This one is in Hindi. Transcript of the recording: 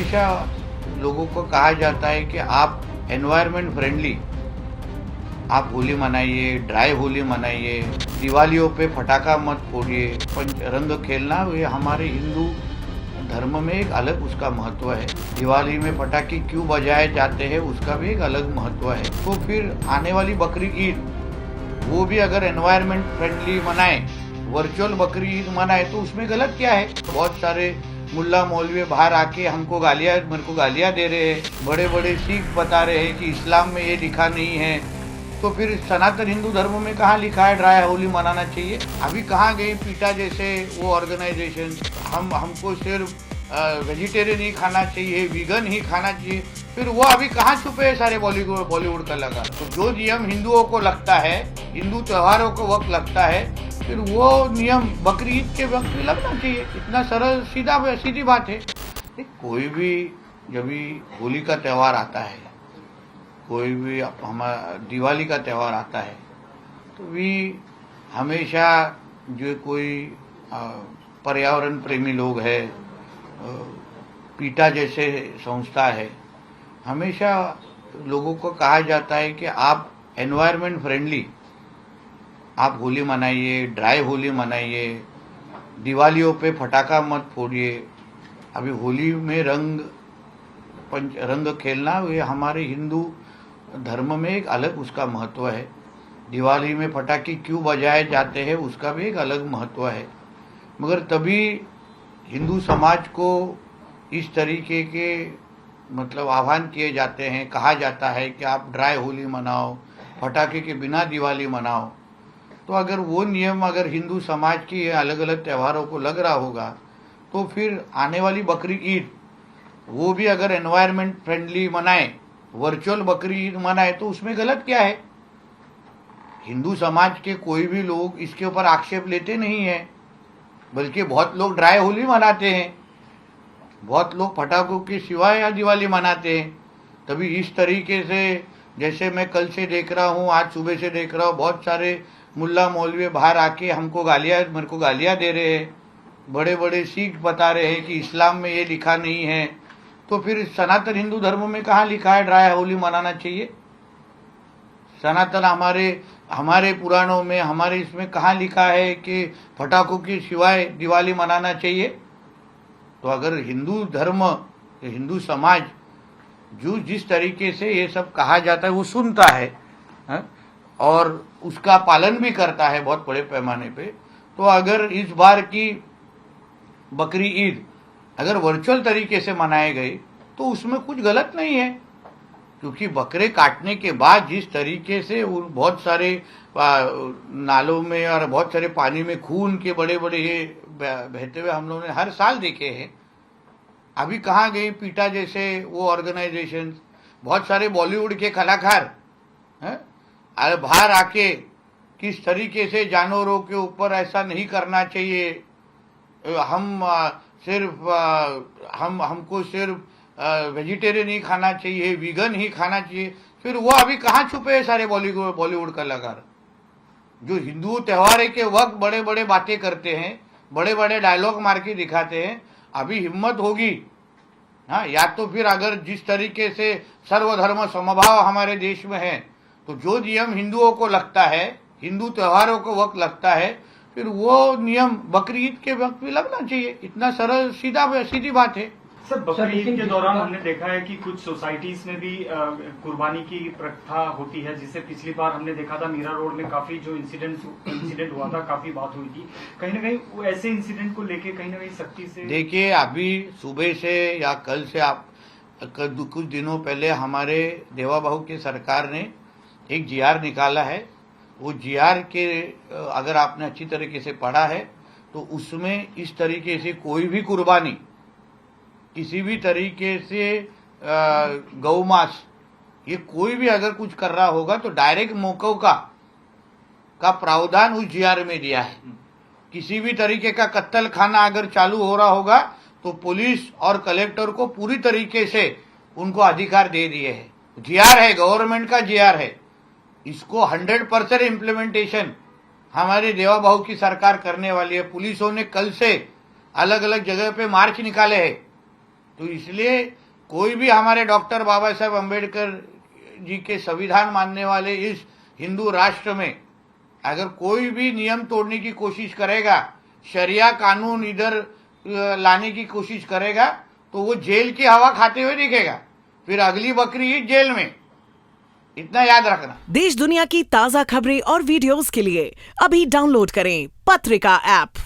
हमेशा लोगों को कहा जाता है कि आप एनवायरनमेंट फ्रेंडली, आप होली मनाइए, ड्राई होली मनाइए, दिवालियों पे फटाका मत फोड़िए। पंच रंग खेलना ये हमारे हिंदू धर्म में एक अलग उसका महत्व है। दिवाली में पटाखे क्यों बजाए जाते हैं उसका भी एक अलग महत्व है। तो फिर आने वाली बकरी ईद वो भी अगर एनवायरनमेंट फ्रेंडली मनाए, वर्चुअल बकरी ईद मनाए, तो उसमें गलत क्या है। बहुत सारे मुल्ला मौलवी बाहर आके हमको मेरे को गालियाँ दे रहे हैं, बड़े बड़े सिख बता रहे हैं कि इस्लाम में ये लिखा नहीं है। तो फिर सनातन हिंदू धर्म में कहाँ लिखा है ड्राई होली मनाना चाहिए। अभी कहाँ गई पीटा जैसे वो ऑर्गेनाइजेशन, हमको सिर्फ वेजिटेरियन ही खाना चाहिए, वीगन ही खाना चाहिए। फिर वो अभी कहाँ छुपे हैं सारे बॉलीवुड कलाकार। तो जो नियम हिंदुओं को लगता है, हिंदू त्योहारों को वक्त लगता है, फिर वो नियम बकरी ईद के वक्त भी लगना चाहिए। इतना सरल सीधी बात है। कोई भी जब भी होली का त्यौहार आता है, कोई भी हमारा दिवाली का त्यौहार आता है, तो भी हमेशा जो कोई पर्यावरण प्रेमी लोग है, पीटा जैसे संस्था है, हमेशा लोगों को कहा जाता है कि आप एनवायरनमेंट फ्रेंडली, आप होली मनाइए, ड्राई होली मनाइए, दिवालियों पे फटाका मत फोड़िए। अभी होली में रंग खेलना ये हमारे हिंदू धर्म में एक अलग उसका महत्व है। दिवाली में पटाखे क्यों बजाए जाते हैं उसका भी एक अलग महत्व है। मगर तभी हिंदू समाज को इस तरीके के मतलब आह्वान किए जाते हैं, कहा जाता है कि आप ड्राई होली मनाओ, पटाखे के बिना दिवाली मनाओ। तो अगर वो नियम अगर हिंदू समाज की अलग अलग त्योहारों को लग रहा होगा, तो फिर आने वाली बकरी ईद वो भी अगर एनवायरनमेंट फ्रेंडली मनाए, वर्चुअल बकरी ईद मनाए, तो उसमें गलत क्या है। हिंदू समाज के कोई भी लोग इसके ऊपर आक्षेप लेते नहीं है, बल्कि बहुत लोग ड्राई होली मनाते हैं, बहुत लोग पटाखों के सिवाय या दिवाली मनाते हैं। तभी इस तरीके से जैसे मैं कल से देख रहा हूँ, आज सुबह से देख रहा हूँ, बहुत सारे मुल्ला मौलवी बाहर आके मेरे को गालियाँ दे रहे हैं, बड़े बड़े सिख बता रहे हैं कि इस्लाम में ये लिखा नहीं है। तो फिर सनातन हिंदू धर्म में कहाँ लिखा है ड्राई होली मनाना चाहिए। सनातन हमारे पुराणों में, हमारे इसमें कहाँ लिखा है कि पटाखों के सिवाय दिवाली मनाना चाहिए। तो अगर हिंदू धर्म, हिंदू समाज जो जिस तरीके से ये सब कहा जाता है वो सुनता है और उसका पालन भी करता है बहुत बड़े पैमाने पे, तो अगर इस बार की बकरी ईद अगर वर्चुअल तरीके से मनाए गए तो उसमें कुछ गलत नहीं है। क्योंकि बकरे काटने के बाद जिस तरीके से बहुत सारे नालों में और बहुत सारे पानी में खून के बड़े बड़े ये बहते हुए हम लोगों ने हर साल देखे हैं। अभी कहाँ गई पीटा जैसे वो ऑर्गेनाइजेशन, बहुत सारे बॉलीवुड के कलाकार हैं बाहर आके किस तरीके से जानवरों के ऊपर ऐसा नहीं करना चाहिए, हमको सिर्फ वेजिटेरियन ही खाना चाहिए, वीगन ही खाना चाहिए। फिर वो अभी कहाँ छुपे हैं सारे बॉलीवुड कलाकार जो हिंदू त्योहार के वक्त बड़े बड़े बातें करते हैं, बड़े बड़े डायलॉग मार के दिखाते हैं। अभी हिम्मत होगी या तो फिर अगर जिस तरीके से सर्वधर्म समभाव हमारे देश में है, तो जो नियम हिंदुओं को लगता है, हिंदू त्योहारों को वक्त लगता है, फिर वो नियम बकरी ईद के वक्त भी लगना चाहिए। इतना सरल सीधी बात है। सर, बकरी ईद के दौरान हमने देखा है कि कुछ सोसाइटीज में भी कुर्बानी की प्रथा होती है, जिसे पिछली बार हमने देखा था मीरा रोड में काफी जो इंसिडेंट हुआ था, काफी बात हुई थी। कहीं ना कहीं ऐसे इंसिडेंट को लेके कहीं ना कहीं सख्ती से देखिए, अभी सुबह से या कल से कुछ दिनों पहले हमारे देवा बहू की सरकार ने एक जीआर निकाला है। वो जीआर के अगर आपने अच्छी तरीके से पढ़ा है तो उसमें इस तरीके से कोई भी कुर्बानी किसी भी तरीके से गौ मांस ये कोई भी अगर कुछ कर रहा होगा तो डायरेक्ट मौकों का प्रावधान उस जीआर में दिया है। किसी भी तरीके का कत्ल खाना अगर चालू हो रहा होगा तो पुलिस और कलेक्टर को पूरी तरीके से उनको अधिकार दे दिए हैं। जीआर है, गवर्नमेंट का जीआर है, इसको 100% इम्प्लीमेंटेशन हमारे देवा बहू की सरकार करने वाली है। पुलिसों ने कल से अलग अलग जगह पे मार्च निकाले हैं तो इसलिए कोई भी हमारे डॉक्टर बाबा साहेब अम्बेडकर जी के संविधान मानने वाले इस हिंदू राष्ट्र में अगर कोई भी नियम तोड़ने की कोशिश करेगा, शरिया कानून इधर लाने की कोशिश करेगा, तो वो जेल की हवा खाते हुए दिखेगा, फिर अगली बकरी ईद जेल में। इतना याद रखना। देश दुनिया की ताजा खबरें और वीडियोस के लिए अभी डाउनलोड करें पत्रिका ऐप।